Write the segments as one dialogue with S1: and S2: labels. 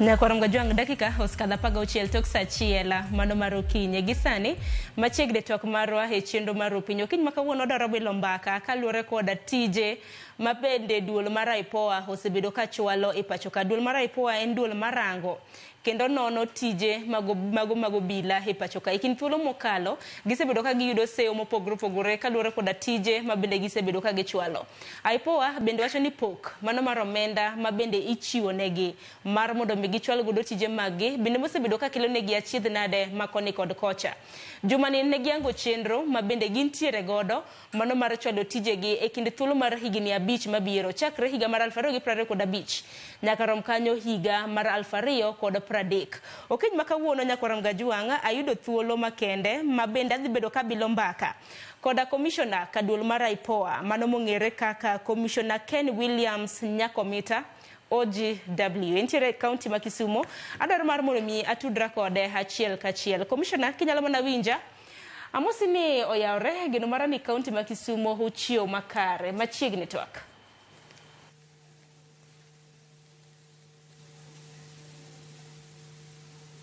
S1: Nyakorongo juang dakika oskadha paga uchiel tok sa chiela mano marokinye gisani machiegde tok marwa e chenro mar piny okiny makawuono daro bilo mbaka kaluore koda tije mabende duol mar IPOA osebedo ka chwalo e pacho ka. Duol mar IPOA en duol marango kendo nono tije mago bila e pacho ka. Ikin thuolo mokalo gisebedo ka giyudo seyo mopogore kaluore koda tije mabende gisebedo ka gichwalo. IPOA bende wacho ni pok mano mar omenda mabende ichiwo negi mar mondo mi gichwal godo tije magi bende mosebedo ka kelo negi achiedh nade makoni kod kocha. Jumani ne giango chenro mabende gintiere godo mano mar chwalo tije gi e kind thuolo mar higni 5 mabiro chakre higa mar 2025 nyaka rom kanyo higa mar 2030. Okiny makawuono nyakoram gajuanga ayudo thuolo makende mabende adhi bedo ka bilo mbaka koda commissioner kaduol mar IPOA mano mong'ere kaka commissioner Ken Williams Nyakomita OGW entiere county ma Kisumo. Adwaro mar mondo mi atudra kode achiel kachiel. Commissioner kinyalo mana winja amosi ni oyawre gino mara ni county ma Kisumo uchio makare machiegni TWAK.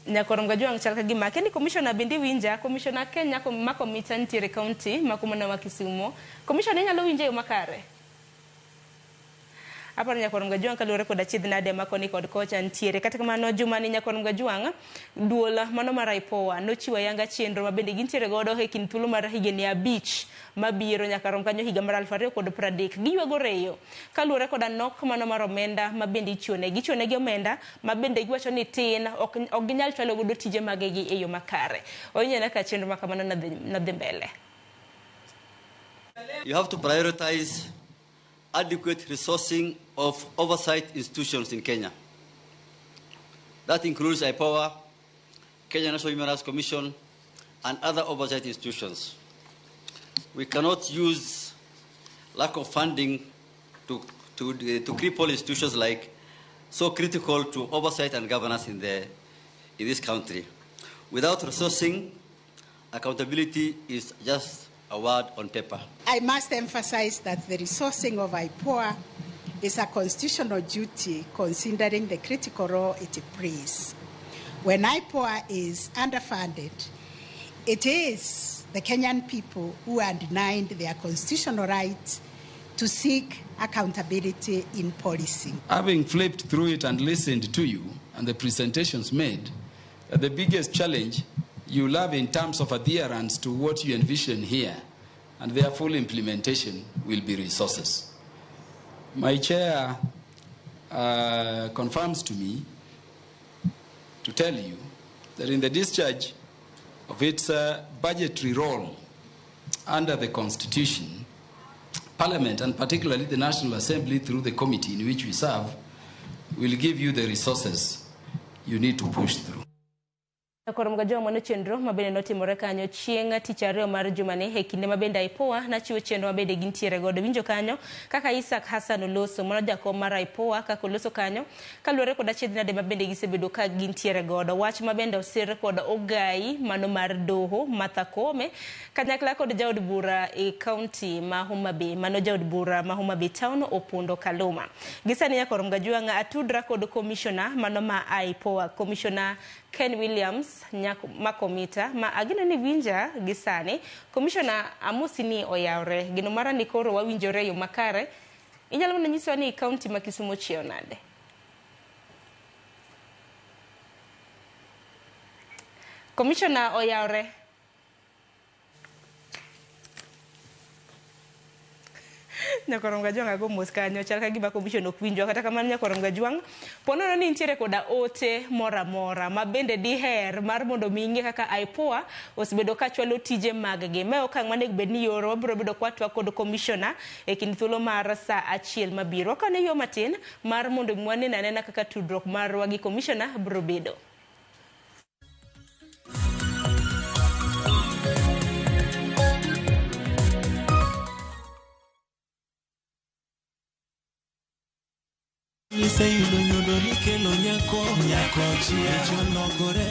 S1: Nyakorongo juang chal ka gima kendi commissioner bindi winja commissioner Kenya Makomita ntiere county makumana wa Kisumo. Commissioner nyalo winja yo makare. Aparo nyakorongo juang kaluore koda achiedh nade makoni kod kocha ntiere. Kata kamano jumani nyakorongo juang duola mano mar IPOA nochiwo yanga chenro mabende gintiere godo e kind thuolo mar higni 5 mabiro nyaka rom kanyo higa mar 2030. Giywago reyo kaluore koda nok mano mar omenda mabende ichiwo negi omenda mabende giwacho ni tin ok ginyal chwalo godo tije magegi e yo makare. Oyinyana ka chenro makamano nadhi mbele.
S2: You have to prioritize adequate resourcing of oversight institutions in Kenya. That includes IPOA, Kenya National Human Rights Commission, and other oversight institutions. We cannot use lack of funding to cripple institutions like so critical to oversight and governance in this country. Without resourcing, accountability is just a word on paper.
S3: I must emphasize that the resourcing of IPOA is a constitutional duty considering the critical role it plays. When IPOA is underfunded, it is the Kenyan people who are denied their constitutional right to seek accountability in policy.
S4: Having flipped through it and listened to you and the presentations made, the biggest challenge you'll have in terms of adherence to what you envision here and their full implementation will be resources. My chair confirms to me to tell you that in the discharge of its budgetary role under the Constitution, Parliament and particularly the National Assembly through the committee in which we serve will give you the resources you need to push through.
S1: Nyakorongo juang mano chenro mabende notimore kanyo chieng' tich ariyo mar jumani e kinde mabende IPOA nachiwo chenro mabende gintiere godo. Winjo kanyo kaka Isaac Hassan Oloso mano jakom mar IPOA kaka oloso kanyo kaluore koda achiedh nade mabende gisebedo ka gintiere godo. Wach mabende osir koda ogai mano mar doho Martha Koome kanyakla kod jaod bura e county ma Homa Bay mano jaod bura ma Homa Bay town Opondo Kaluma. Gisani nyakorongo juang atudra kod commissioner mano ma IPOA commissioner Ken Williams Makomita ma agina ni winja gisani commissioner amosi ni oyawre gino mara ni koro wawinjore yo makare inyalo mana nyiso ni county ma Kisumo chiew nade. Commissioner oyawre nyakorongo juang ago mos kanyo chal ka gima commission ok winjo kata kamano nyakorongo juang ponono ni ntiere koda ote mora mabende diher mar mondo mi inge kaka IPOA osebedo ka chwalo tije maggi ma okang' mane bed ni yoro wabiro bedo kwatwa kod commissioner e kind thuolo mar sa achiel mabiro kane yo matin mar mondo mwane nanena kaka tudruok marwa gi commissioner biro bedo.
S5: Say you know kelo nyako chia chono gore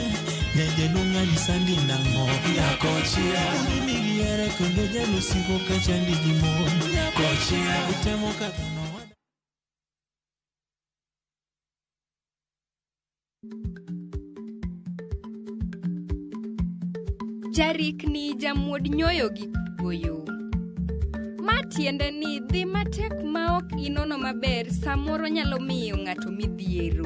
S5: nede lunga ni sandi nango nyako chia mi yere kondo jalo sigo kachandi gimo nyako chia utemo ka
S6: Jarik ni jamuod nyoyo gi goyo. Matiende ni dhi matek ma ok inono maber samoro nyalo miyo ng'ato midhiero.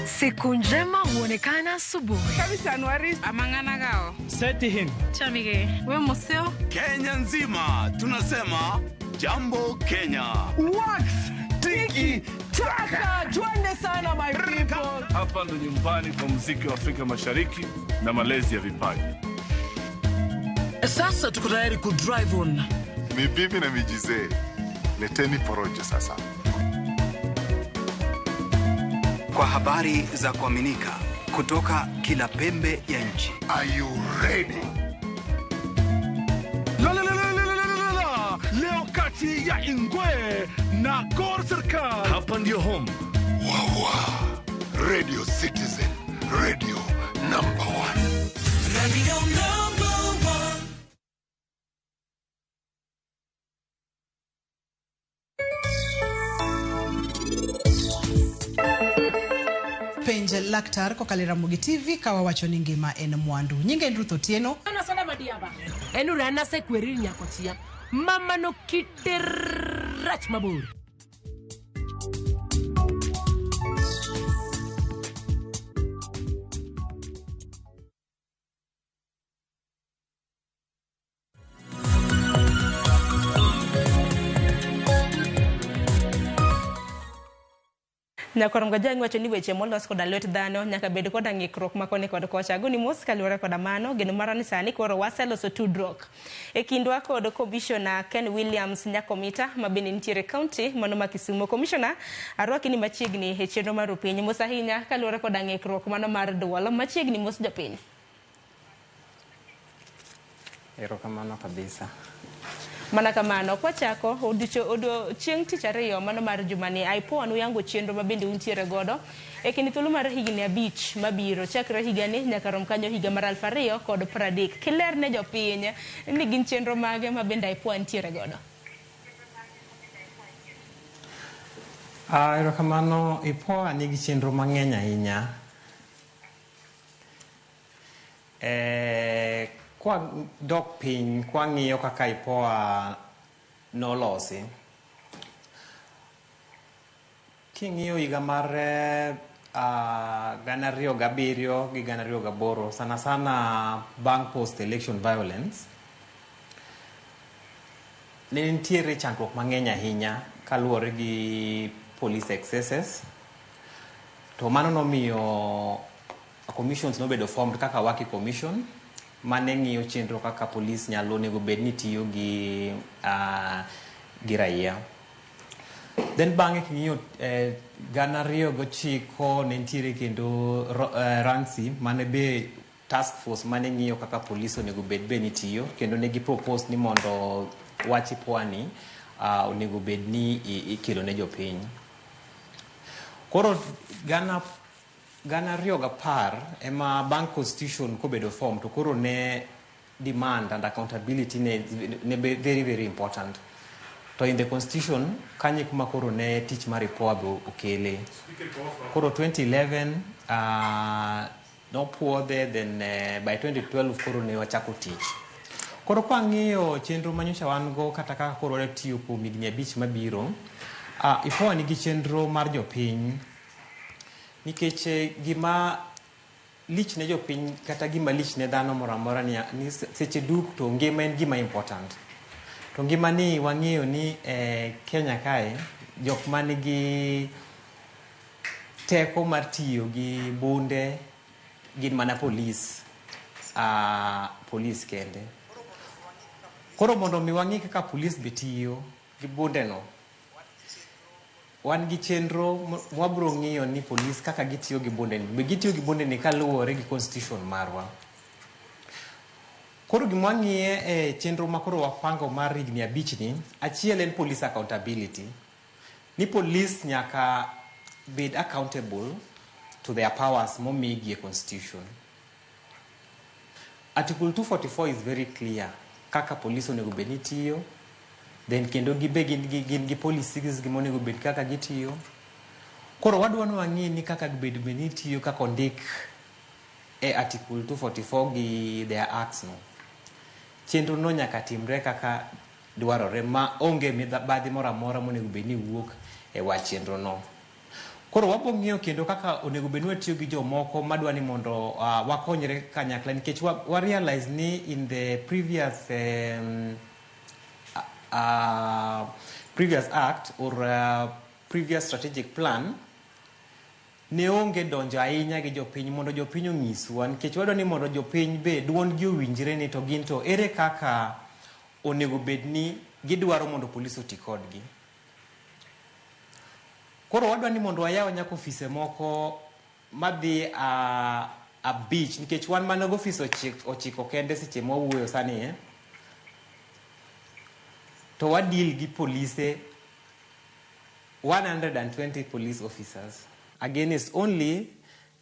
S7: Siku njema huonekana asubuhi.
S8: Kabisa Nwari amangana gao.
S9: Seti him.
S8: Chamige. We museo.
S10: Kenya nzima tunasema jambo Kenya.
S9: Wax tiki taka. Twende sana my people.
S11: Hapa ndo nyumbani kwa muziki wa Afrika Mashariki na malezi ya vipaji.
S9: Sasa tuko tayari ku drive on.
S12: Mibibi na mijize. Leteni porojo sasa.
S13: Kwa habari za kuaminika kutoka kila pembe ya nchi.
S12: Are you ready?
S11: Leo kati ya Ingwe na Gor Serikali.
S10: Hapa ndio home.
S12: Radio Citizen, radio number 1.
S5: Radio number
S14: 1. Penje laktar kokalira Mugi TV kawa wacho ni ngima en mwandu. Nyinge Ruth Otieno.
S7: Ana sana madiaba. Enu rana se kweri nyakotia. Mama no kiterach mabur.
S1: Nyakorom gajang wacho ni weche molos koda lwet dhano nyaka bed koda ng'ikruok makoni kod kocha. Guni mos kaluwore koda mano geno marani sani koro waseloso tudruok e kindwa kod Commissioner Ken Williams Nyakomita mabende nitiere county mano ma Kisumu. Commissioner arwaki ni machiegni e chenro mar piny mos ahinya kaluwore koda ng'ikruok mano mar duol machiegni mos jopiny.
S15: Erokamano kabisa.
S1: Mana kamano kwa chako odo chieng' tich ariyo mano mar jumani IPOA nuyango chenro mabende untiere godo e kindi thuolo mar higni 5 mabiro chakre higani nyaka rom kanyo higa mar 2030. Kiler ne jopiny ni gin chenro mage mabende IPOA ntiere godo.
S15: Erokamano, IPOA nigi chenro mang'eny ahinya. Kwa dok piny kwa ng'iyo kaka IPOA nolosi. King'iyo higa mar 2007 gi 2008 sana sana bang post election violence ne nitiere chandruok mang'eny ahinya kaluwore gi police excesses. To mano nomiyo commissions nobedo formed kaka Waki Commission mane ng'iyo chenro kaka police nyalo nego bed ni tiyo gi raia. Then bang'e king'iyo 2009 ne nitiere kendo Ransi mane be task force mane ng'iyo kaka police onego bed ni tiyo kendo ne gi propose ni mondo wach IPOA ni onego bed ni ikelo ne jopiny. Koro 2010 ema bank constitution kobedo form to koro ne demand and accountability ne very very important. To in the constitution kanye kuma koro ne tich mar IPOA be okele. Koro 2011 no puodhe then by 2012 koro ne wachako tich. Koro kwa ng'iyo chenro manyocha wan go kata kaka koro ne tiyo kuom higni 5 mabiro, IPOA nigi chenro mar jopiny nikech gima lich ne jopiny kata gima lich ne dhano moramora ni seche duk to ngima en gima important. To ngima ni wang'iyo ni Kenya kae jok manigi teko mar tiyo gi bunde gin mana police kende. Koro mondo mi wang'i kaka police be tiyo gi bunde no, wan gi chenro wabro ng'iyo ni police kaka gitiyo gi bunde ni. Be gitiyo gi bunde ni kaluwore gi constitution marwa. Koro gima ng'iye chenro ma koro wapango mar higni 5 ni, achiel en police accountability. Ni police nyaka bed accountable to their powers momigi e constitution. Article 244 is very clear kaka police onego bed ni tiyo then kendo gibe gin gi policies gimonego bed kaka gitiyo. Koro wadwa ni wang'e ni kaka gibed ni tiyo kaka ondik e article 244 gi their acts no. Chenro no nyaka timre kaka dwarore ma onge badhi moro amora monego bed ni wuok e wach chenro no. Koro wabo ng'iyo kendo kaka onego bed ni watiyo gi jomoko madwa ni mondo wakonyre kanyakla nikech wa realize ni in the previous act or previous strategic plan ne onge donjo ahinya gi jopiny mondo jopiny onyiswa nikech wadwa ni mondo jopiny be duond gi owinjre ni to gin to ere kaka onego bed ni gidwaro mondo polis oti kodgi. Koro wadwa ni mondo wayaw nyaka ofise moko madhi a beach nikech wan mana office ochiko kende seche mawuoyo sani to wadil gi polise 120 police officers against only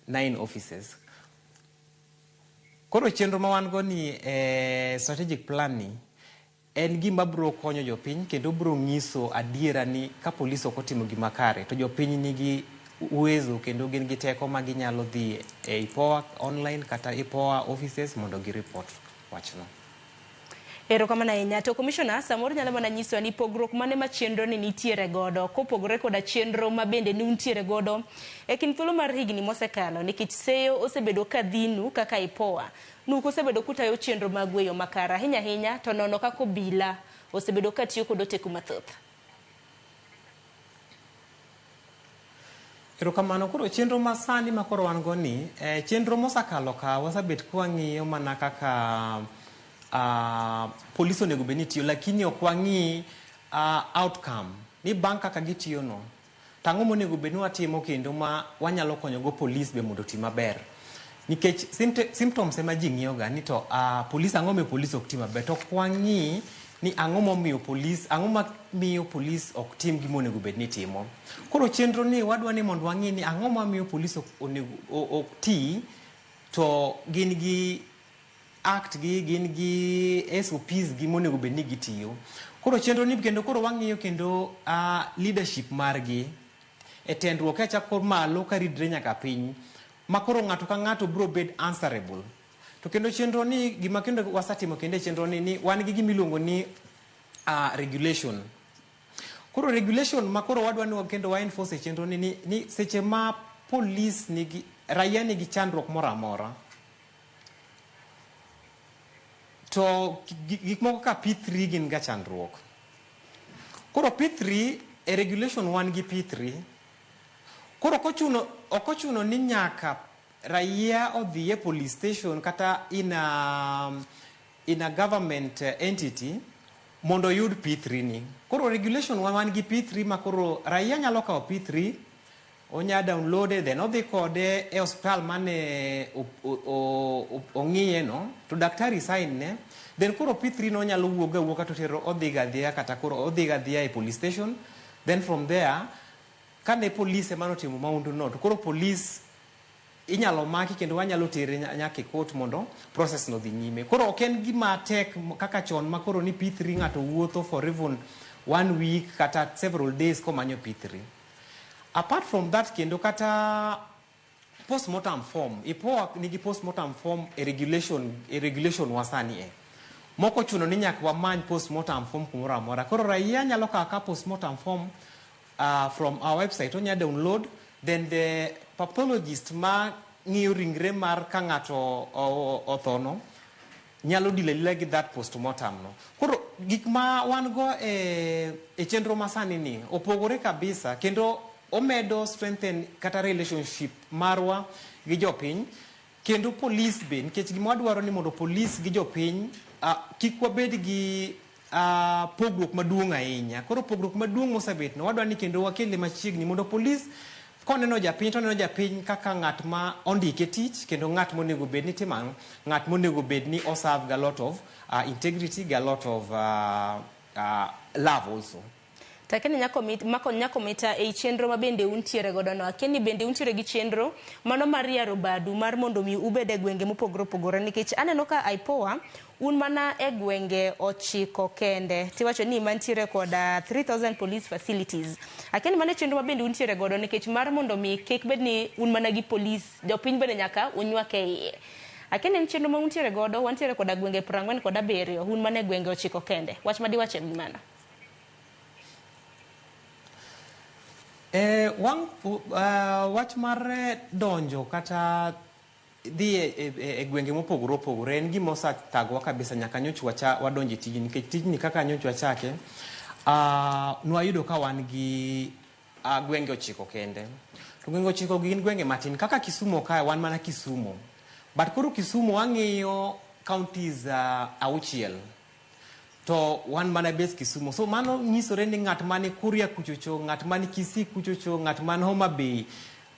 S15: 9 officers. Koro chenro ma wan go ni strategic plan ni en gima bro konyo jopiny kendo bro nyiso adiera ni ka polis ok otimo gima kare to jopiny nigi uwezo kendo gin gi teko ma ginyalo dhi e IPOA online kata IPOA offices mondo gi report wachno.
S1: Erokamano ahinya. To commissioner samoro nyalo mana nyiso ni pogruok mane ma chenro ni nitiere godo kopogore koda chenro ma bende nitiere godo e kin thuolo mar higni mosekalo nikech seyo osebedo kadhinu kaka IPOA nuko osebedo kutayo chenro mag weyo makara ahinya to nono kako obila osebedo katiyo kod oteku mathoth.
S15: Erokamano. Koro chenro masani ma koro wan go ni chenro mosakalo ka wasebet kwa ng'iyo mana kaka polisi onego bed ni tiyo lakini ok wang'i outcome ni bang' kaka gitiyo no tang'o monego bed ni watimo kendo ma wanyalo konyo go polis be mondo oti maber nikech symptoms ema ji ng'iyoga ni to polis ang'o miyo polis ok ti maber to ok wang'i ni ang'o mamiyo polis ok tim gima onego bed ni timo. Koro chenro ni wadwa ni mondo wang'i ni ang'o mamiyo polis ok ti to gin gi act gin gi SOPs gi monego bed ni gitiyo. Koro chenro ni kendo koro wang'iyo kendo leadership margi e tendruok ka chakor malo ka ridre nyaka piny ma koro ng'ato ka ng'ato bro bed answerable. To kendo chenro ni gima kendo wasatimo kendo chenro ni wan gi gima iluongo ni regulation. Koro regulation ma koro wadwa ni kendo wa enforce chenro ni seche ma police nigi raia nigi chandruok moro amora to gik moko ka P3 gin ga chandruok. Koro P3 e regulation wan gi P3 koro ok ochuno ni nyaka raia odhi e police station kata in a government entity mondo yud P3 ni. Koro regulation wan gi P3 ma koro raia nyalo kawo P3 onya download then odhi kode e hospital mane ong'iye no to daktari sign ne then koro P3 no nyalo wuoga to tero odhiga kata koro odhiga e police station then from there kane police emano timo maundu no to koro police inyalo maki kendo wanyalo tere nyaka court mondo process no dhi nyime. Koro ok en gima tek kaka chon ma koro ni P3 ng'ato wuotho for even 1 week kata several days komanyo P3. Apart from that kendo kata postmortem form IPOA nigi postmortem form e regulation wasani moko chuno ni nyaka wamany postmortem form kumoro amora. Koro raia nyalo kawo postmortem form from our website onya download then the pathologist ma ng'iyo ringre mar ka ng'ato othono nyalo dilelila gi that postmortem no. Koro gik ma wan go e chenro masani ni opogore kabisa kendo omedo strengthen kata relationship marwa gi jopiny kendo police be nikech gima wadwaro ni mondo police gi jopiny kik wabed gi pogruok maduong' ahinya. Koro pogruok maduong' mosebet no wadwa ni kendo wakele machiegni mondo police koneno japiny kaka ng'at ma ondike tich kendo ng'at monego bed ni timang ng'at monego bed ni oserve a lot of integrity a lot of love also.
S1: Lakini nyako mita e chenro ma bende untiere godo no. Akeni bende untiere gi chenro mano Maria Robadu mar mondo mi ubede gwenge mopogore nikech aneno ka IPOA un mana e gwenge 9 kende. Tiwacho ni mantiere koda 3000 police facilities. Akeni mane chenro ma bende untiere godo nikech mar mondo mi kik bed ni un mana gi police jopiny bende nyaka unywake iye. Akeni en chenro ma untiere godo wantiere koda gwenge 47 un mana e gwenge 9 kende. Wach madiwache gimana?
S15: Wach mar donjo kata dhi e gwenge mopogore en gima osathagowa kabisa nyaka nyocha wadonje tijni nikech tijni kaka nyocha wachake nwayudo ka wan gi gwenge 9 kende. To gwenge 9 gin gwenge matin kaka Kisumu ka wan mana Kisumu. But koro Kisumu wang'iyo counties 6 to wan mana base Kisumu. So mano nyisore ni ng'at mani Kuria kuchocho, ng'at mani Kisii kuchocho, ng'at man Homa Bay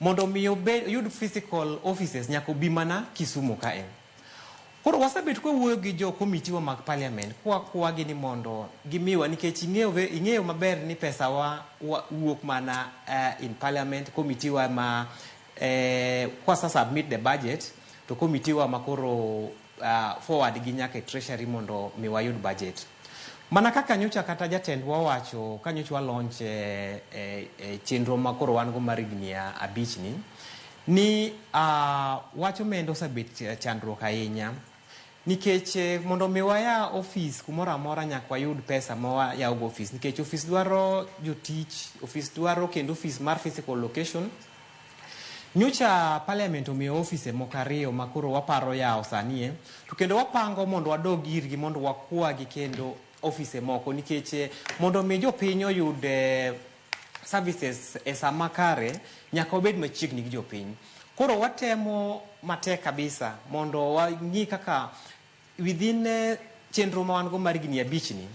S15: mondo mi yud physical offices nyaka bi mana Kisumu kae. Koro wasebet ko wuoyo gi jo committee wa mag parliament kwa gini mondo gimiwa nikech ing'eyo maber ni pesa wa wuok mana in parliament committee wa ma kwa sasa submit the budget to committee wa makoro forward gi nyaka treasury mondo mi wayud budget. Mana kaka nyocha kata jatendwa wacho ka nyocha launch chenro makoro wan go mar higni 5 ni wacho mendo sabet chandruok ahinya nikech mondo mi waya office kumoro amora nyaka wayud pesa ma yaw go office nikech office dwaro jotich, office dwaro kendo office mar physical location. Nyocha parliament omiyo office moko 2 makoro waparo yawo sanie to kendo wapango mondo wadog irgi mondo wakwagi kendo office moko nikech mondo mi jopiny oyud services e sama kare nyaka obed machiegni gi jopiny. Koro watemo matek kabisa mondo wang'i kaka within chenro ma wan go mar higni 5 ni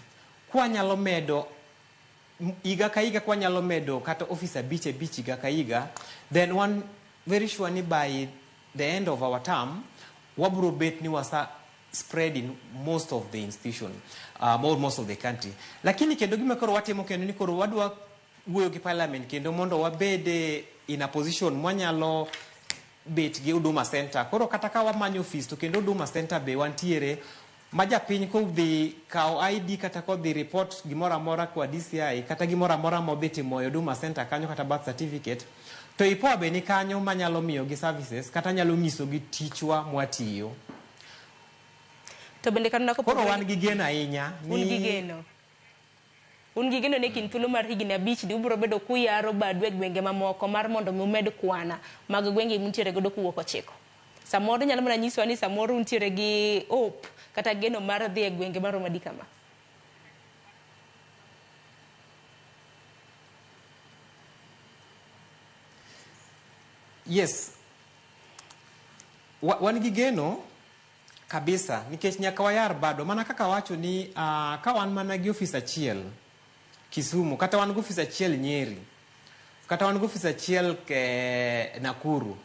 S15: kwa nyalo medo iga ka iga kwa nyalo medo kata office 5 iga ka iga, then one very sure ni by the end of our term wabro bet ni wasa spread in most of the institution most of the country. Lakini kendo gima koro watemo kendo ni koro wadwa wuoyo gi parliament kendo mondo wabede in a position mwanyalo bet gi Huduma Center. Koro kata ka wamanyo office to kendo Huduma Center be wantiere ma japiny ko dhi kao ID kata ko dhi report gimoro amora kwa DCI kata gimoro amora mobitimo e Huduma Center kanyo kata birth certificate to IPOA be ni kanyo manyalo miyo gi services kata nyalo nyiso gi tichwa mwatiyo.
S1: To bende kanuna ko
S15: koro wan gi geno ahinya
S1: ni un gi geno ne kin thuolo mar higni 5 di ubro bedo kuyaro badu e gwenge mamoko mar mondo mi umed kwana mag gwenge muntiere godo kuwuok 9. Samoro nyalo mana nyiswa ni samoro untiere gi hope kata geno mar dhi e gwenge maromo di kama.
S15: Yes, wan gi geno kabisa nikech nyaka wayar bado mana kaka wacho ni ka wan mana gi office achiel Kisumu kata wan gi office achiel Nyeri kata wan gi office achiel ke Nakuru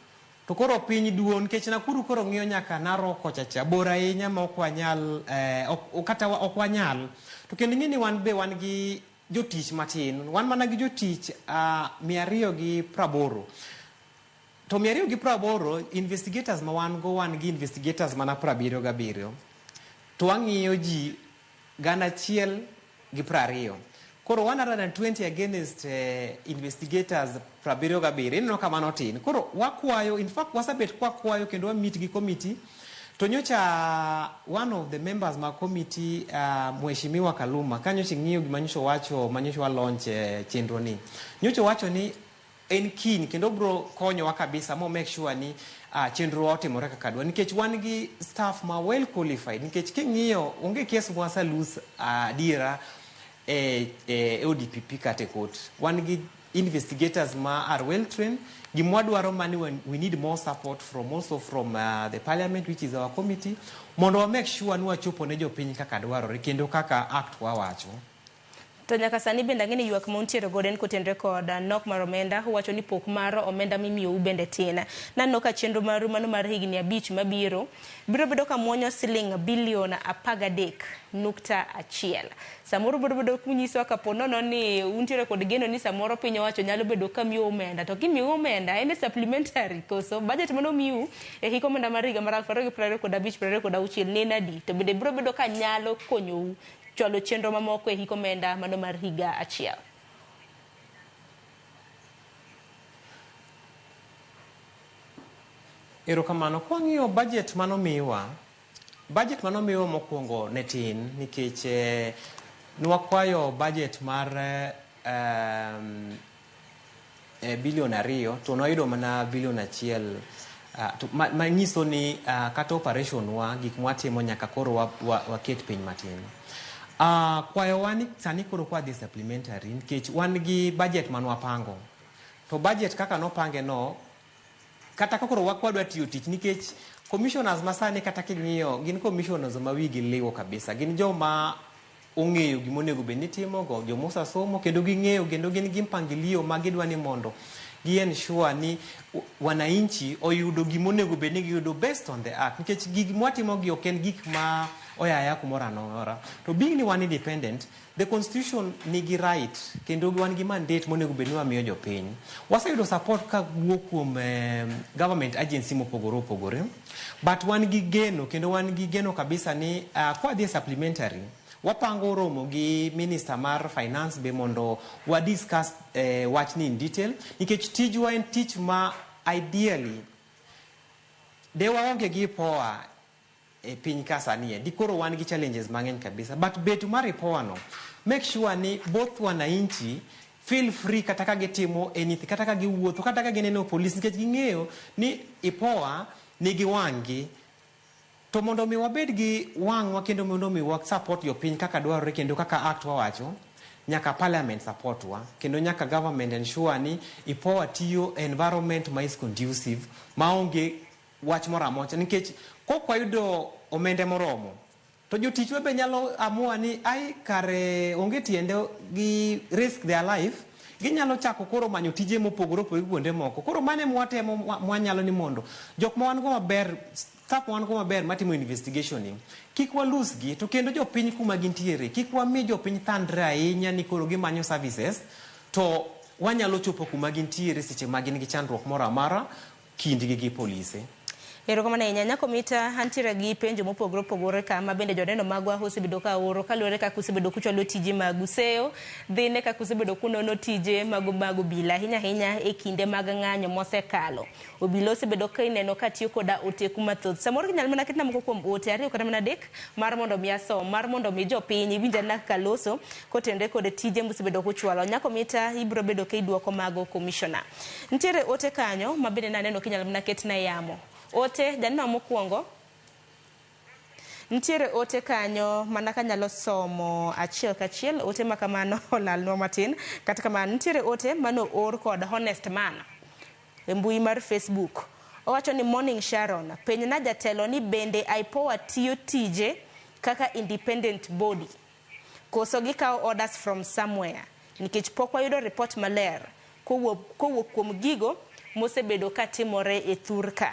S15: to koro piny duon nikech Nakuru koro ng'iyo nyaka Narok kochacha bora ahinya ma ok wanyal kata ok wanyal to kendo ng'ini wan be wan gi jotich matin wan mana gi jotich 280 to 280 investigators ma wan go wan gi investigators mana 77 to wang'iyo ji 120 koro 120 against investigators 77 ineno kama notin. Koro wakwayo in fact wasabet kwayo kendo wa meet gi committee to nyocha one of the members ma committee Mheshimiwa Kaluma kanyocha ng'iyo gima nyocha wacho manyocha wa launch chenro ni nyocha wacho ni en keen kendo bro konyowa kabisa mo make sure ni chenro otimore kaka dwa nikech wan gi staff ma well qualified nikech king'iyo onge kes mwasa lose dira ODPP kate court wan gi investigators ma are well trained gimwadwaro mani we need more support from also from the parliament which is our committee mondo wa make sure ni wachopo ne jopiny kaka dwarore kendo kaka act wawacho.
S1: To nyaka sani bende ang'eni ywak ma untiere godo en kotenre koda nok mar omenda, uwacho ni pok mar omenda mimiyo bende tin. Naneno ka chenro maru mano mar higni 5 mabiro biro bedo ka muonyo siling bilion 13.1. Samoro biro bedo kunyiso kapo nono ni untiere kod geno ni samoro piny owacho nyalo bedo ka miyo omenda, to kimiyo omenda en supplementary koso budget mano miu e hik omenda mar higa mar 2025-2026 ni nadi, to bende biro bedo ka nyalo konyou chwalo chenro mamoko e hik omenda mano mar higa achiel.
S15: Erokamano, kwang'iyo budget mano miwa mokwongo ne tin nikech nwakwayo budget mar bilion 2 to nwayudo mana bilion 1, manyiso ni kata operation wa gik mwatimo nyaka koro waket piny matin. Kwayo wani sani koro kwa dhi supplementary nikech wan gi budget manwapango, to budget kaka nopange no kata koro wakwadwa tiyo tich nikech commissioners masani kata king'iyo gin commissioners ma wigi liwo kabisa, gin joma ong'eyo gimonego bed ni timo go, jomosa somo kendo ging'eyo kendo gin gi mpangilio ma gidwa ni mondo gi ensure ni wananchi oyudo gimonego bed ni giyudo based on the act, nikech gik mwatimo gi ok en gik ma oyaya kumoro amora. To being ni one independent, the constitution nigi right kendo wan gi mandate monego bed ni wamiyo jopiny. Waseyudo support ka wuok kuom government agency mopogore opogore, but wan gi geno kendo wan gi geno kabisa ni kwa dhi supplementary wapango romo gi minister mar finance be mondo wa discuss wachni in detail, nikech tijwa en tich ma ideally de waonge gi IPOA e piny ka sani di koro wan gi challenges mang'eny kabisa, but betu mar IPOA no make sure ni both wananchi feel free kata ka gitimo anything, kata ka giwuotho, kata ka gineno police, nikech ging'eyo ni IPOA nigi wang'gi. To mondo mi wabed gi wang'wa kendo mondo mi wa support yo piny kaka dwarore kendo kaka act wawacho, nyaka parliament support wa kendo nyaka government ensure ni IPOA tiyo environment ma is conducive maonge wach moro amora, nikech kok wayudo omende moromo to jotich be nyalo amua ni ai kare onge tiende gi risk their life, ginyalo chako koro manyo tije mopogore opogore kuonde moko. Koro mane mwatemo mwanyalo ni mondo jok ma wan go maber, staff wan go maber matimo investigation kik walus gi, to kendo jopiny kuma gintiere kik wami jopiny thandre ahinya ni koro gimanyo services to wanyalo chopo kuma gintiere seche ma gin gi chandruok moro amora kindgi gi polise.
S1: Erokamano ahinya. Nyako mita antiere gi penjo mopogore opogore kama bende joneno magwa osebedo ka oro kaluwore kaka osebedo kuchwalo tije mag useyo, dhine kaka osebedo kunono tije mag obila ahinya e kinde mag ng'anyo mosekalo. Obila osebedo ka ineno ka tiyo koda oteku mathoth. Samoro kinyalo mana ketna moko kuom ote 2 kata mana 3 mar mondo mi asom, mar mondo mi jopiny iwinja na kaloso kotende kod tije mosebedo kuchwalo. Nyako mita ibro bedo ka iduoko mago commissioner. Ntiere ote kanyo mabende naneno kinyalo mana ketna yamo. Ote janina mokwongo ntiere ote kanyo mana kanyalo somo achiel kachiel, ote makamano olalnwa matin, kata kamano ntiere ote mano or kod honest man e mbui mar Facebook. Owacho ni Morning Sharon, penj na jatelo ni bende IPOA tiyo tije kaka independent body koso gikawo orders from somewhere, nikech pok wayudo report maler kowuok kuom gigo mosebedo katimore e thurka.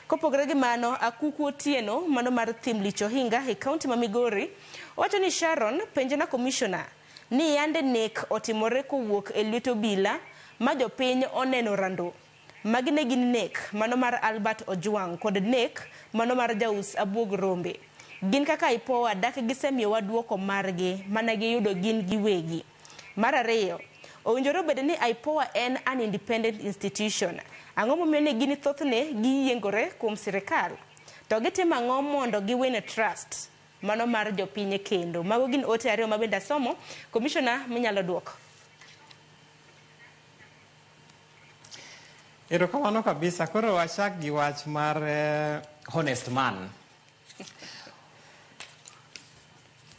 S1: Kopogore gi mano, Akuku Otieno mano mar Thim Licho Hinga e kaunti ma Migori wacho ni Sharon penjo na commissioner ni yande nek otimore kowuok e lwet obila ma jopiny oneno rando. Magi ne gin nek mano mar Albert Ojwang kod nek mano mar Jaus Abuog Rombe. Gin kaka IPOA dak gisemiyo waduoko margi mana giyudo gin giwegi. Mar ariyo, owinjore bed ni IPOA en an independent institution. Ang'o momiyo ne gini thothne giyiengore kuom sirikal? To gitimo ang'o mondo giwin trust mano mar jopiny kendo? Mago gin ote 2 mabende asomo. Commissioner minyalo duoko.
S15: Erokamano kabisa. Koro wachak gi wach mar honest man.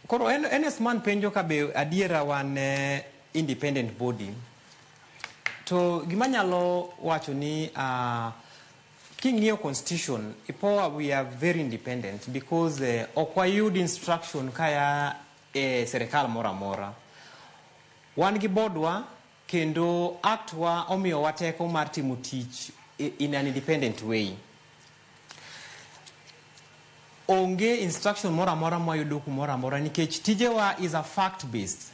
S15: Koro honest man penjo ka be adiera wan independent body. To gima nyalo wacho ni king'iyo constitution, IPOA we are very independent because ok wayud instruction kaya serikal moro amora. wan gi bodwa kendo act wa omiyo wateko mar timo tich in an independent way. Onge instruction mora mora mayudo kumora mora nikech tijewa is a fact based.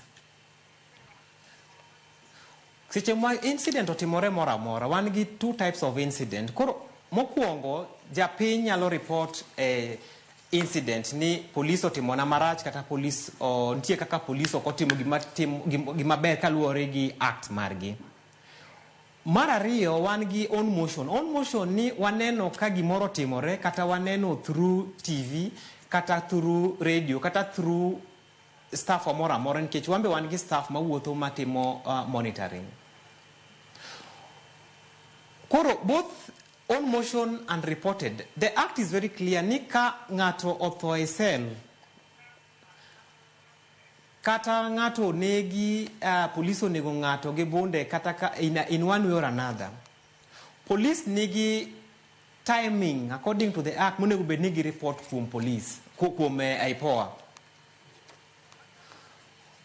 S15: Seche ma incident otimore mora mora wan gi two types of incident. Koro mokuongo japiny nyalo report incident ni police otimona marach kata police nitie kaka police okotimo gima ber kaluwore gi act margi. Mar ariyo wan gi on motion. On motion ni waneno ka gimoro timore kata waneno through TV kata through radio kata through staff moro amora nikech wambe wan gi staff mawuotho matimo monitoring. Koro both on motion and reported, the act is very clear ni ka ng'ato otho e cell kata ng'ato negi police onego ng'ato gi bunde kata in one way or another. Police nigi timing according to the act monego bed nigi report from police kuom IPOA.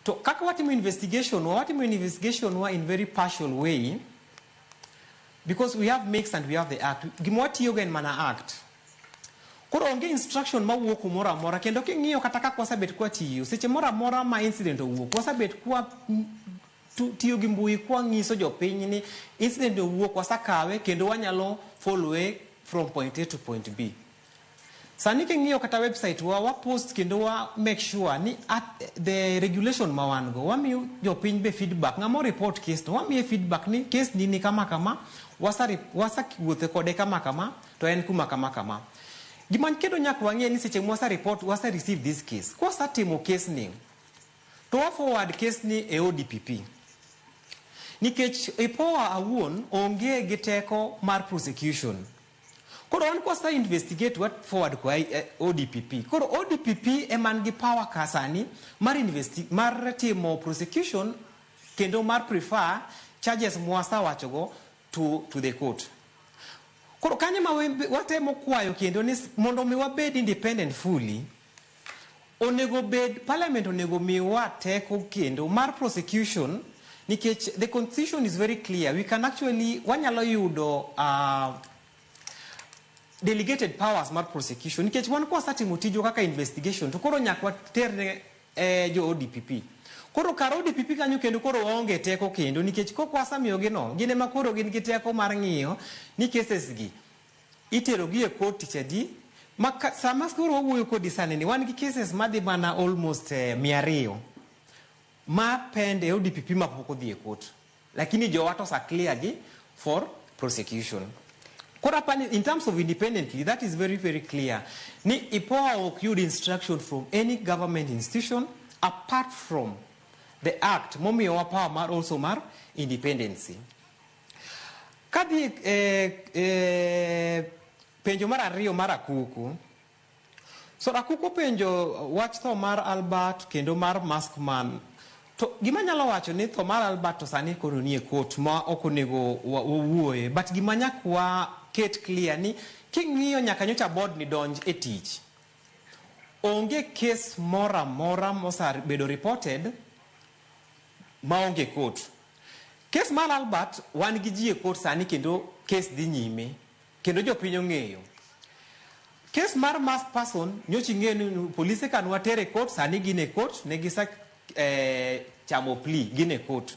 S15: To kaka watimo investigation wa in very partial way because we have mix and we have the act. Gimwatiyo gen mana act. Koro onge instruction mawuok kumora mora kendo king'iyo kata ka kwasabet kwa tiyo seche mora mora ma incident owuok kwasabet kwa tiyo gi mbui kwa ng'iso jopiny ni incident owuok wasakawe kendo wanyalo follow from point A to point B. Sani king'iyo kata website wa post kendo wa make sure ni at the regulation mawango wamiyo jopiny be feedback ngamo report case to wamiyo feedback ni case ni kama wasa kiwuothe kode kama to en kuma kama. Gima kedo nyak wang'e ni seche mwasa report wasa receive this case. Kwa sa timo case ni to wa forward case ni e ODPP. Nikech IPOA awuon onge gi teko mar prosecution. Koro wan kwa sa investigate what forward kwa ODPP. Koro ODPP eman gi power kasani mar timo prosecution kendo mar prefer charges mwasa wachogo to the court. Koro kanye ma watemo kwayo kendo ni mondo mi wabed independent fully onego bed parliament onego mi wateko kendo mar prosecution nikech the constitution is very clear. We can actually wanyalo yudo delegated powers mar prosecution nikech wan kwa satimo tijo kaka investigation to koro nyakwa terne jo ODPP. Koro karo ODPP kanyo kendo koro waonge teko kendo nikech kokwa samiyo gino gine ma koro gin gi teko mar ng'iyo ni cases gi itero gi e court tichadi sama koro wawuoyo kodi sani ni wan gi cases madhi mana almost 200 ma pende ODPP ma pok odhi e court lakini jowato sa clear gi for prosecution. Kora in terms of independently that is very very clear ni IPOA ok yud instruction from any government institution apart from the act momiyo wa power mar also mar independency. Kadhi penjo mar ariyo mar Akuku. So Akuku penjo wach tho mar Albert kendo mar Maskman. To gima nyalo wacho ni tho mar Albert to sani koro nie court ma okonego wuoye but gima nyakwa ket clear ni king'iyo nyaka nyocha board ni donj e tich. Onge case mora mosar bedo reported maonge court. Case mar Albert wan gi ji e court sani kendo case dhi nyime kendo jopiny ong'eyo. Case mar mass person nyochi ng'eyo ni polise kan watere court sani gin e court ne gisa chamo plea gin e court.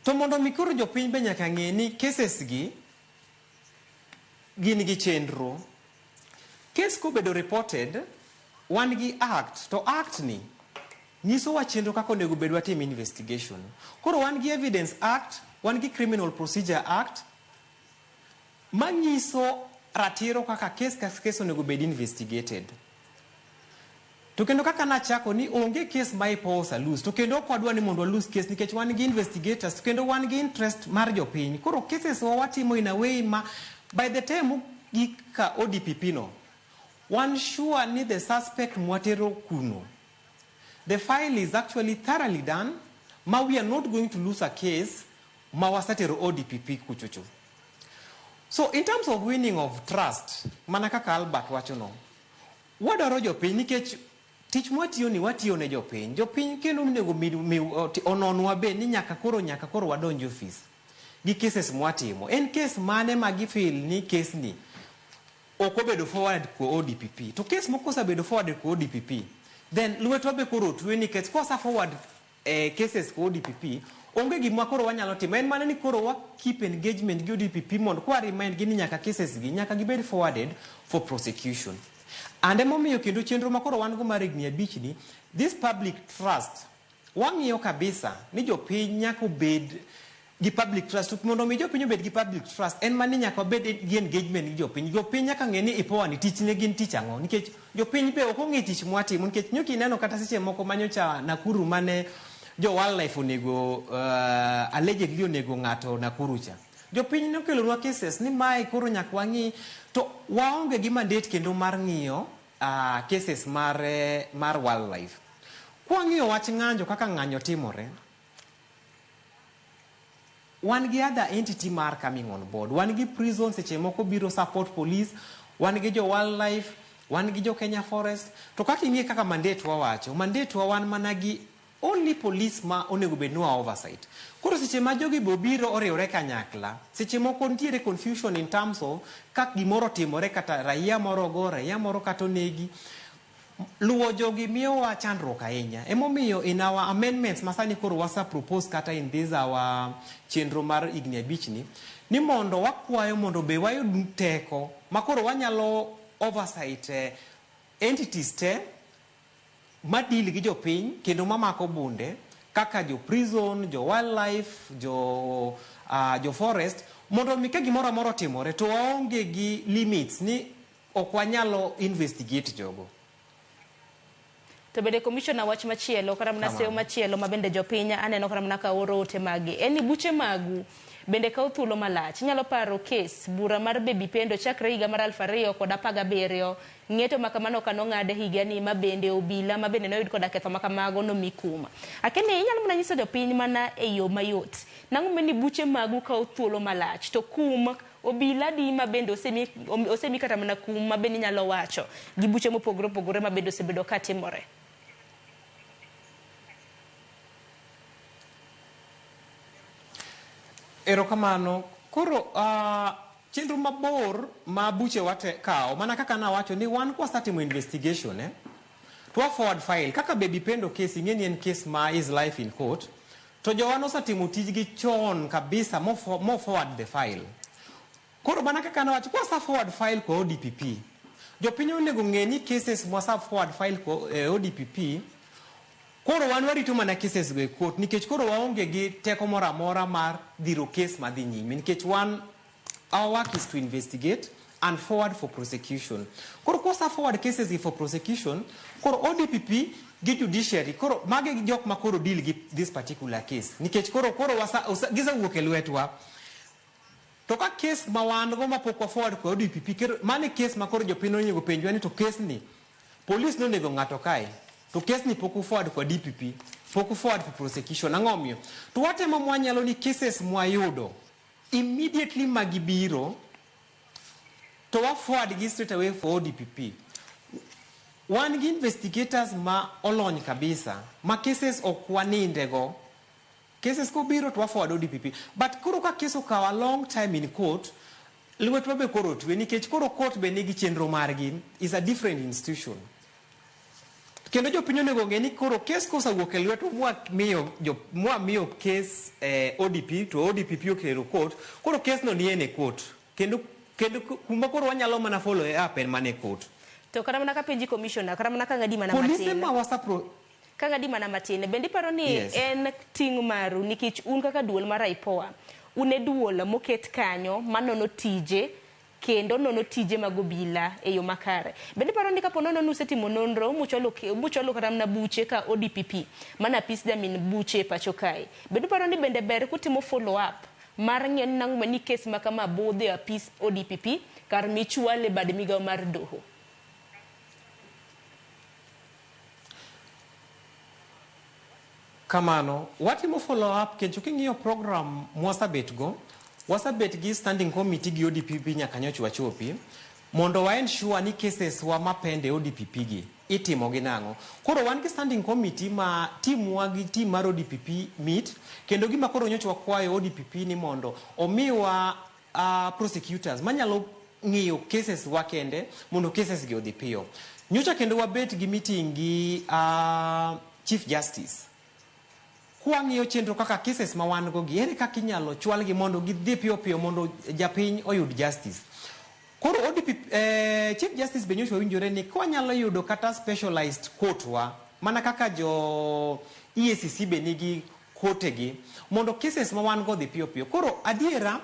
S15: To mondo mikoro jopiny be nyaka ng'e ni cases gi gin gi chenro. Case ko bedo reported wan gi act to act ni nyiso wa chenro kako nego bedwa team investigation. Koro wan gi evidence act, wan gi criminal procedure act manyiso ratiro kaka case onego bed investigated. To kendo kaka na chako ni onge case ma IPOA lose to kendo kwadwa ni mondo lose case nikech wan gi investigators to kendo wan gi interest mar jopiny. Koro cases wa watimo in a way ma by the time gika ODPP no one sure ni the suspect mwatero kuno. The file is actually thoroughly done. Ma we are not going to lose a case. Ma wasatero ODPP kuchuchu. So in terms of winning of trust, manakaka Albert wacho no. Wadaro jopiny nikech tich mwatiyo ni watiyo ne jopiny kendo nego ononwa be ni nyaka koro wadonj office gi cases mwatimo en case mane ma gifil ni case ni okobedo forward ko ODPP to case moko osebedo forward ko ODPP then lwetwa be koro otwe nikech kosa forward cases ko ODPP onge gima koro wanyalo timo en mana ni koro wa keep engagement gi ODPP mondo kwa remind gi ni nyaka cases gi nyaka gibed forwarded for prosecution. And emomiyo kendo chenro makoro wan go mar higni 5 ni this public trust wang'iyo kabisa ni jopiny nyaka bed gi public trust mondo mi jopiny obed gi public trust en mani nyaka bed gi engagement gi jopiny nyaka ng'e ni IPOA ni tich ne gin tich ang'o nikech jopiny be ok ong'e tich mwatimo nikech nyoki neno kata seche moko manyocha Nakuru mane jo wildlife onego allegedly onego ng'ato Nakuru cha jopiny nokelonwa cases ni mae koro nyaka wang'i to waonge gi mandate kendo mar ng'iyo cases mar wildlife. Kwa ng'iyo wach ng'anjo kaka ng'anyo timore wan gi other entity mar coming on board wan gi prison seche moko biro support police wan gi jo wildlife wan gi jo Kenya Forest to kaka ing'e kaka mandate wawacho mandate wa wan mana gi only police ma onego bed nwa oversight koro seche ma jogi bobiro oriwre kanyakla seche moko ntiere confusion in terms of kak gimoro timore kata raia moro go raia moro kata onegi luwo jogi miyo wa chandruok ahinya emomiyo in our amendments masani koro wasa propose kata in this our chenro mar higni 5 ni mondo wakwayo mondo be wayud teko makoro wanyalo oversight entities te madili gi jopiny kendo mamako bunde kaka jo prison jo wildlife jo forest mondo mi ka gimoro amoro timore to waonge gi limits ni ok wanyalo investigate jogo.
S1: To bende commissioner wach machielo kata mana seyo machielo ma bende jopiny aneno kata mana ka oro ote magi en ni buche magu bende kawo thuolo malach inyalo paro case bura mar baby pendo chakre higa mar 2017 ng'eto makamano kano ng'ade higa ni ma bende obila ma bende noyud koda ketho makamago no mikuma akene inyalo mana nyiso jopiny mana e yo mayot nang'o meni buche magu kawo thuolo malach to kum obila di ma bende osemi kata mana kum ma bende nyalo wacho gi buche mopogore ma bende osebedo ka timore.
S15: Erokamano koro chenro mabor ma buche wate kao mana kaka na wacho ni wan kwa start investigation to forward file kaka baby pendo case ingeni en case ma is life in court to jowano satimo tijgi chon kabisa mo forward the file koro mana kaka na wacho kwa sa forward file ko ODPP jopiny onego ng'e ni cases mo sa forward file ko ODPP koro wan warito mana cases go court nikech koro waonge gi teko moro amora mar dhiro case madhi nyime nikech our work is to investigate and forward for prosecution koro kosa forward cases for prosecution koro ODPP gi judiciary koro mage jok ma koro deal gi this particular case nikech koro giza wuok e lwetwa to ka case ma wan go mapok wa forward ko ODPP kero mane case ma koro jopiny onego penjwa ni to case ni police no nego ng'ato kae to case ni poku forward kwa DPP poku forward for prosecution ang'omiyo to watemo mwanyalo ni cases mwayudo immediately magibiro to wa forward gi straight away for ODPP one gi investigators ma olony kabisa ma cases okwaninde go cases ko biro to wa forward ODPP but koro ka case okawa long time in court lwetwa be koro twe nikech koro court be nigi chenro margi is a different institution kendo jopiny onego ng'e ni koro case kosawuok e lweto miyo case ODP to ODPP okelo court koro case no ni e court kendo kuma koro wanyalo mana follow up en mana e court
S1: to kata mana ka penji commissioner kata mana ka ng'adi mana matin
S15: police ma wasapro
S1: ka ng'adi mana matin bende paro ni en ting' maru nikech un kaka duol mar IPOA une duol moket kanyo manono tije kendo nono tije mag obila e yo makare bende paro ni kapo nono nusetimo nonro mucholo kata na buche ka ODPP mana pis da min buche pacho kae bende paro ni bende ber kutimo follow up mar ng'en nang'o mani case makama bodhe a pis ODPP kar michwale bad migawo mar doho.
S15: Kamano watimo follow up kencho king'iyo program mwasabet go wasabet gi standing committee gi ODPP nyaka nyoch wachopi mondo wa ensure ni cases wa mapende ODPP gi itimo gi nango. Koro wan gi standing committee ma team wa gi team mar ODPP meet kendo gima koro nyocha wakwayo ODPP ni mondo omiwa prosecutors manyalo ng'iyo cases wa kende mondo cases gi odhi piyo. Nyocha kendo wabet gi meeting gi Chief Justice kwa ng'iyo chenro kaka cases ma wan go gi ere kaka inyalo chwal gi mondo gidhi piyo piyo mondo japiny oyud justice. Koro ODPP Chief Justice be nyocha winjore ni kwa nyalo yudo kata specialized court wa mana kaka jo EACC be nigi kote gi mondo cases ma wan go dhi piyo piyo. Koro adiera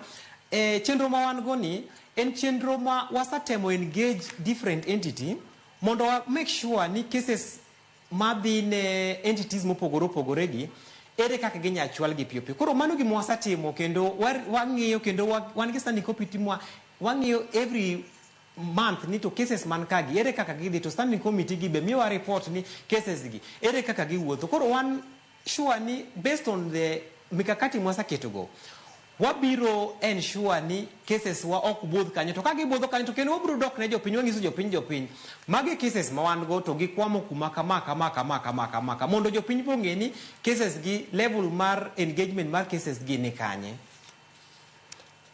S15: chenro ma wan go ni en chenro ma wasatemo engage different entity mondo make sure ni cases ma dhi ne entities mopogore opogore gi ere kaka ginya chwal gi piyo piyo. Koro mano gima wasatimo kendo wang'iyo kendo wan gi standing committee mwa wang'iyo every month ni to cases man kagi ere kaka gidhi to standing committee gi be miwa report ni cases gi ere kaka giwuotho. Koro wan sure ni based on the mikakati mwasaketo go wabiro ensure ni cases wa ok budh kanyo to kagi budho kanyo to kendo wabiro dok ne jopiny wangiso jopiny magi cases ma wan go to gikwamo kuma kama mondo jopiny bong'e ni cases gi level mar engagement mar cases gi ni kanye.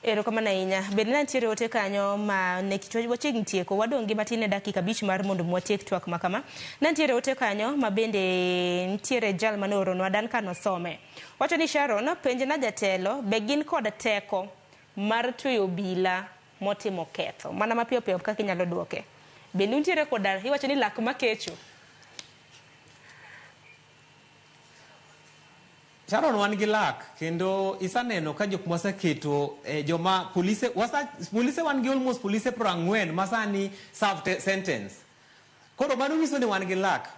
S1: Ero kama na inya bende nantiere ote kanyo ma ne kichwa wachiegni tieko wadong gi matin dakika 5 mar mondo mwatiek twak makama. Nantiere ote kanyo ma bende ntiere jal mane oronwa dan kano some. Wacho ni Sharon penje na jatelo be gin kod teko mar tweyo bila motimo ketho. Mana mapiyo piyo kaka inyalo duoke. Bende ntiere koda iwacho ni lak makecho.
S15: Sharon wan gi lak kendo isaneno ka jok masaketo joma police wan gi almost police 40 masani serve sentence. Koro mano nyiso ni wan gi lak.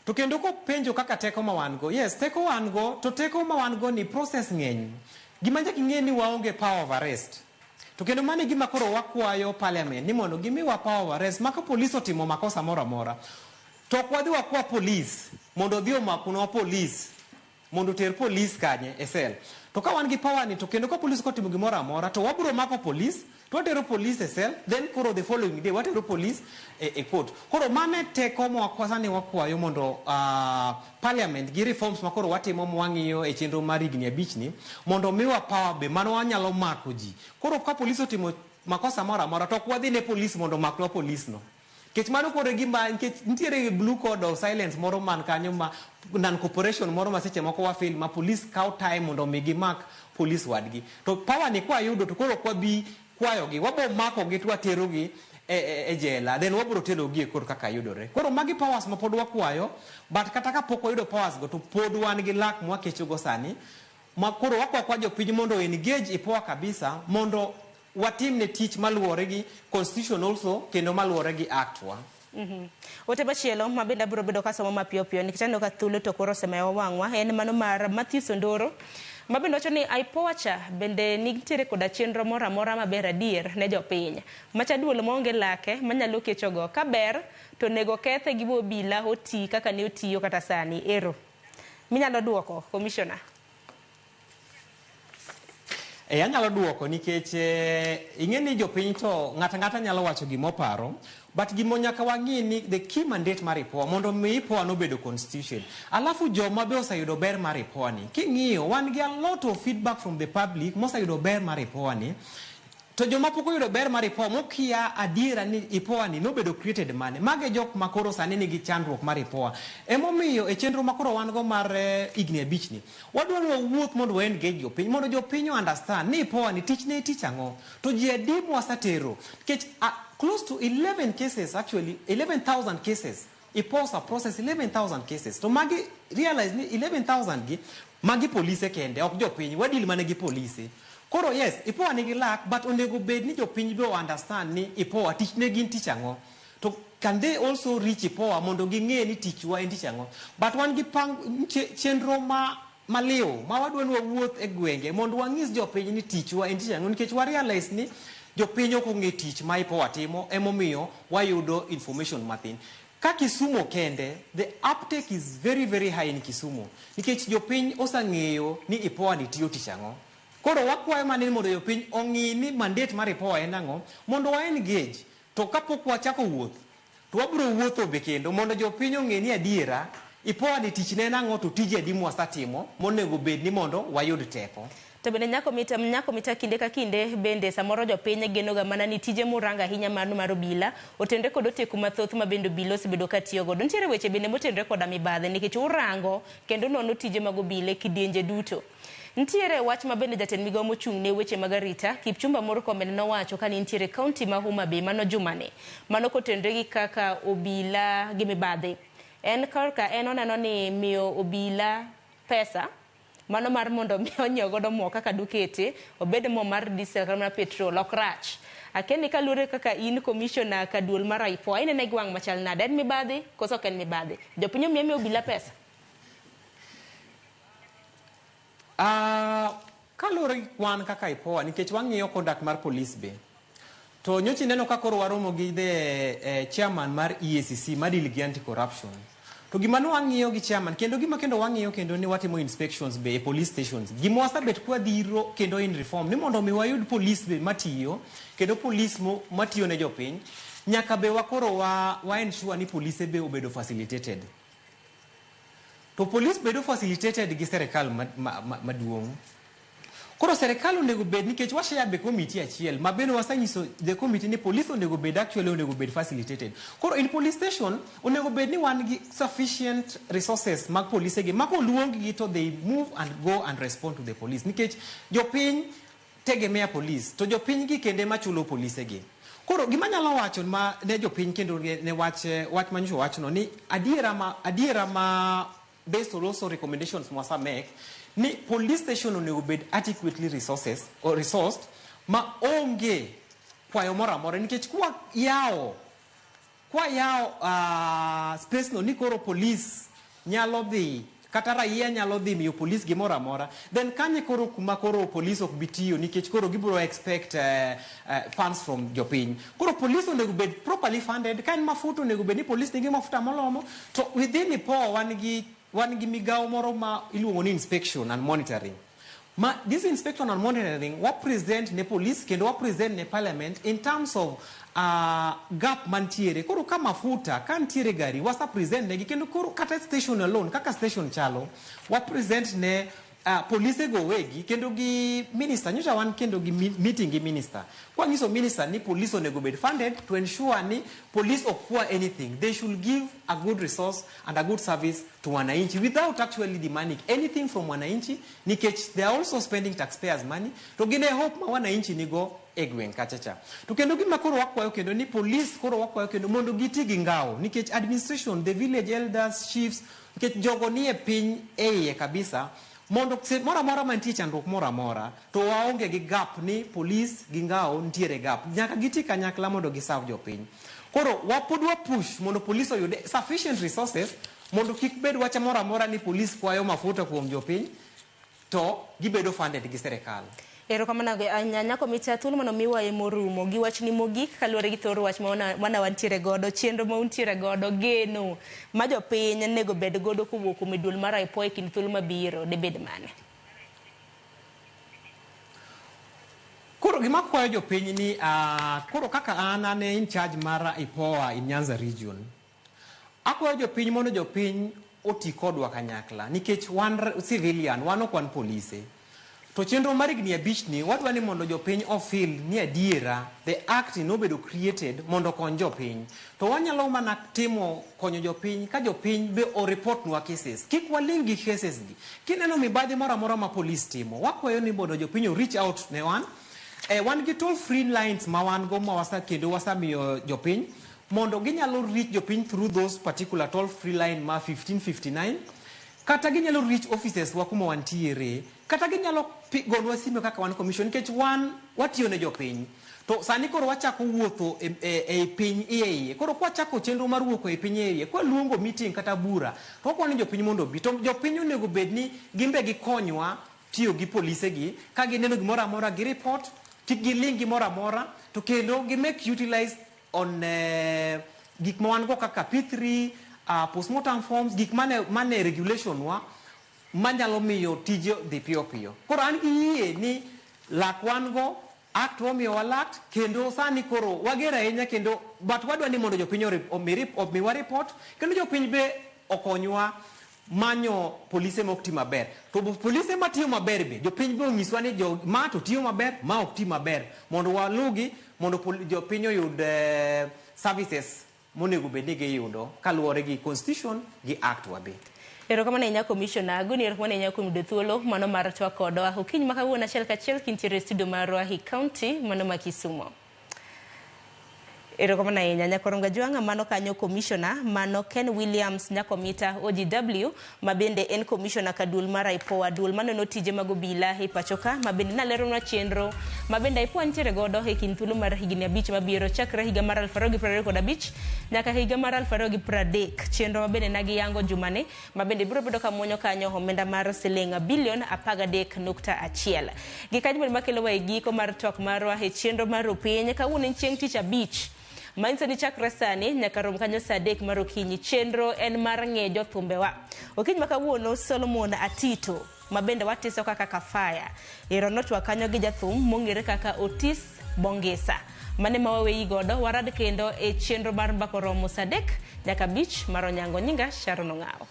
S15: To kendo ko penjo kaka teko ma wan go, yes teko wan go, to teko ma wan go ni process ng'eny. Gima njaki ng'e ni waonge power of arrest. To kendo mane gima koro wakwayo parliament ni mondo gimiwa power of arrest maka police otimo makosa mora mora. To kwadhi wakwa police mondo dhi omakunwa police mondo ter police kanye e cell. To ka wan gi power ni to kendo ka police kotimo gimora amora to wabiro mako police to watero police e cell then koro the following day watero police e court. Koro mane teko mo akwasani wakwayo mondo parliament gi reforms ma koro watimo mwang'iyo e chenro mar higni 5 ni mondo miwa power be mano wanyalo mako ji. Koro ka police otimo makosa mora amora to kwadhi ne police mondo makwa police no. Kech mano kore gimba ntiere blue code of silence moro man kanyo ma non corporation moro ma seche moko wa fail ma police cow time mondo migi mak police wadgi. To power ni kwa yudo to koro kwa bi kwayo gi wabo mako gi twatero gi e jela then wabro telo gi koro kaka yudore. Koro magi powers ma pod wakwayo but kata ka poko yudo powers go to pod wan gi lak mwa kecho go sani ma koro wakwa jopiny mondo engage IPOA kabisa mondo watim ne tich maluwore gi constitution also kendo maluwore gi act wa.
S1: Ote bachielo mabenda biro bedo kasomo mapiyo piyo nikitano ka thulo to koro sema wangwa en mano mar Matthew Sondoro mabendo wacho ni IPOA cha bende nitiere koda chenro moro amora maber adier ne jopiny macha duolo maonge lake manyalo kecho go kaber to nego kethe gi obila oti kaka ne otiyo kata sani ero minyalo duoko commissioner.
S15: Anyalo duoko nikech ing'eni jopiny to ng'ata nyalo wacho gimoparo but gimo nyaka wang'i ni the key mandate mar IPOA mondo mi IPOA no bedo constitution. Alafu joma be osayudo ber mar IPOA ni king'iyo wan gi a lot of feedback from the public mosayudo ber mar IPOA ni to joma pok oyudo ber mar IPOA mokia adiera ni IPOA ni nobedo created mane mage jok makoro sani nigi chandruok mar IPOA emomiyo e chenro makoro wan go mar higni 5 ni wadwaro wuoth mondo engage jopiny mondo jopiny understand ni IPOA ni tich ne tich ang'o to ji adi mwasatero nikech close to 11 cases actually 11,000 cases IPOA process 11,000 cases to magi realize ni 11,000 gi magi police kende ok jopiny wadil mane gi police. Koro yes, IPOA nigi lak, but onego bed ni jopiny be understand ni IPOA tich ne gin tich ang'o. To can they also reach IPOA mondo ging'e ni tich wa en tich ang'o. But wan gi chenro maliw ma wadwa ni wawuoth e gwenge mondo wang'is jopiny ni tich wa en tich ang'o nikech wa realize ni jopiny ok ong'e tich ma IPOA timo emomiyo wayudo information mathin. Ka Kisumu kende, the uptake is very very high in Kisumu. Nikech jopiny osang'eyo ni IPOA ni tiyo tich ang'o. Koro wakwayo mani mondo jopiny ong'i ni mandate mar IPOA en ang'o mondo wa engage to kapok wachako wuoth to wabiro wuotho be kendo mondo jopiny ong'e ni adiera IPOA ni tich ne en ang'o to tije adi mwasatimo monego bed ni mondo wayud teko.
S1: To bende nyako mita kinde ka kinde bende samoro jopiny genoga mana ni tije muranga ahinya mano mar obila otendre kod oteku mathoth ma bende obila osebedo ka tiyo godo. Nitiere weche bende motendre koda mibadhi nikech urango kendo nono tije mag obila kidienje duto. Nitiere wach ma bende jatend migao mochung' ne weche mag arita Kipchumba Murkomen nowacho ka nitiere kaunti ma Homa Bay mano jumane mano kotendre gi kaka obila gi mibadhi. En korka en oneno ni miyo obila pesa mano mar mondo mi onyiew godo mo kaka dukete obed mo mar diesel kata petrol ok rach. Akeni kalure kaka in commissioner ka duol mar IPOA inene gwang' machal nade en mibadhi koso ken mibadhi jopiny miyo obila pesa.
S15: Kalure gi kwan kaka IPOA nikech wang'iyo conduct mar police be to nyochi neno ka koro waromo gi the chairman mar EACC ma deal gi anti corruption. To gima no wang'iyo gi chairman kendo gima kendo wang'iyo kendo ni watimo inspections be e police stations. Gima wasabet kwa dhiro kendo in reform ni mondo mi wayud police be matiyo kendo police matiyo ne jopiny nyaka be wakoro wa ensure ni police be obedo facilitated. To police bedo facilitated gi serikal maduong'. Koro serikal onego bed nikech washare be committee achiel ma bende wasanyiso the committee ni police onego bed actually onego bed facilitated. Koro in police station onego bed ni wan gi sufficient resources mag police gi ma koluong gi to they move and go and respond to the police nikech jopiny tegemea police to jopiny gi kende machulo police gi. Koro gima nyalo wacho ma ne jopiny kendo ne wach manyiso wachno ni adiera ma based on also recommendations mwasa make ni police station onego bed adequately resourced ma onge kwayo mora mora nikech kwa yao space no ni koro police nyalo dhi kata raia nyalo dhi miyo police gimora mora then kanye koro kuma koro police ok bitiyo nikech koro gibiro expect funds from jopiny. Koro police onego bed properly funded kan mafuta onego bed ni police nigi mafuta molomo to within IPOA wan gi migao moro ma iluongo ni inspection and monitoring. This inspection and monitoring what present ne police kendo what present ne parliament in terms of gap mantiere. Koro ka mafuta kan tiere gari wasa present ne kendo koro kata station alone kaka station chalo what present ne police go wegi kendo gi minister nyocha wan kendo gi meeting gi minister kwa ngiso minister ni police onego bed funded to ensure ni police of poor anything they should give a good resource and a good service to wananchi without actually demanding anything from wananchi nikech they are also spending taxpayers money to gine hope ma wananchi nigo egwen kachacha to kendo gima koro wakwayo kendo ni police koro wakwayo kendo mondo giti gi ngao nikech administration the village elders chiefs nikech jogo ni e piny eiye kabisa mondo mora mantie chandruok mora to waonge gi gap ni police gi ngao ntiere gap nyaka giti kanyakla mondo giserve jopiny. Koro wapodwa push mondo police oyude sufficient resources mondo kik bed wacha mora ni police kwayo mafuta kuom jopiny to gibedo funded gi serikal.
S1: Erokamano nyako mitatu mano miwaye morumo gi wach ni mogik kaluore gi thoro wach ma wantiere godo chenro ma untiere godo geno ma jopiny nego bed godo kowuok kuom duol mar IPOA kind thuolo mabiro de bed mane.
S15: Koro gima kwayo jopiny ni koro kaka an in charge mar IPOA in Nyanza region akwayo jopiny mondo jopiny oti kodwa kanyakla nikech wan civilian wan ok wan police. To chenro mar higni abich ni wadwa ni mondo jopiny ofil ni adiera the act no bedo created mondo kony jopiny. To wanyalo mana timo konyo jopiny ka jopiny be o report nwa cases. Kik waling gi cases gi. Kineno mibadhi mora ma police timo wakwayo ni mondo jopiny reach out ne wan. Wan gi toll free lines ma wan go ma wasa kendo wasa miyo jopiny mondo ginyalo reach jopiny through those particular toll free line ma 1559 kata ginyalo reach offices wa kuma wantiere kata ginyalo gonwa sime kaka wan commission nikech wan watiyo ne jopiny. To sani koro wachako wuotho e piny iye koro kwa chako chenro mar wuotho e piny iye kwa luongo meeting kata bura to kwani jopiny mondo bi to jopiny onego bed ni gimbe gi konywa tiyo gi police gi ka gineno gimora mora gi report kik giling gimora mora to kendo gi make utilize on gik ma wan go kaka P3 postmortem forms gik mane regulation wa manyalo miyo tije dhi piyo piyo. Koro an gi yie ni lakwan go act omiyo walakt kendo sani koro wagera ahinya kendo but wadwa ni mondo jopiny omiwa report kendo jopiny be okonywa manyo polise mok ti maber. To polise matiyo maber be jopiny be onyiswa ni ma to tiyo maber ma ok ti maber mondo walugi mondo jopiny oyud services monego bed ni giyudo kaluwore gi constitution gi act wa be.
S1: Erokamano ahinya Commissioner Aguni, erokamano ahinya kuom yudo thuolo mano mar twak kodwa. Okinyi ma kawuono achiel kachiel kintiere e studio marwa hi county mano ma Kisumo. Erokamano ahinya nyakoronga jwanga mano kanyo Commissioner mano Ken Williams nyakomita OGW mabende en Commissioner kadul mar IPOA dul maneno tije mag obila e pachoka mabende nalero na chenro mabende IPOA nitiere godo e kind thuolo mar higni 5 mabiro chakre higa mar 2025 nyaka higa mar 2030. Chenro mabende nagi yango jumane mabende biro bedo kamuonyo kanyo omenda mar siling bilion 13.1. Gikanyo makelo wa giko mar twak marwa e chenro mar piny kawuono chieng' tich abich. Mainsa ni chakre sani nyaka rom kanyo saa 3 mar okinyi. Chenro en mar ng'e jothumbewa. Okinyi ma kawuono Solomon Atito mabende watiso kaka Kafaya irono twak kanyo gi jathum mong'ere kaka Otis Bongesa mane mawaweyi godo warad kendo e chenro mar mbako romo saa 3 nyaka 5 mar onyango. Nyinga Sharon Ong'ao.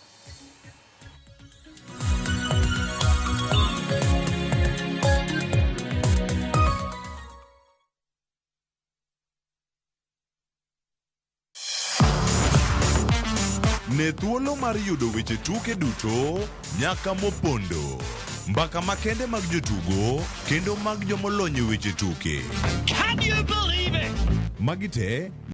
S16: Ne thuolo mar yudo weche tuke duto nyaka mopondo. Mbaka makende mag jotugo kendo mag jomolony weche tuke. Can you believe it? Magite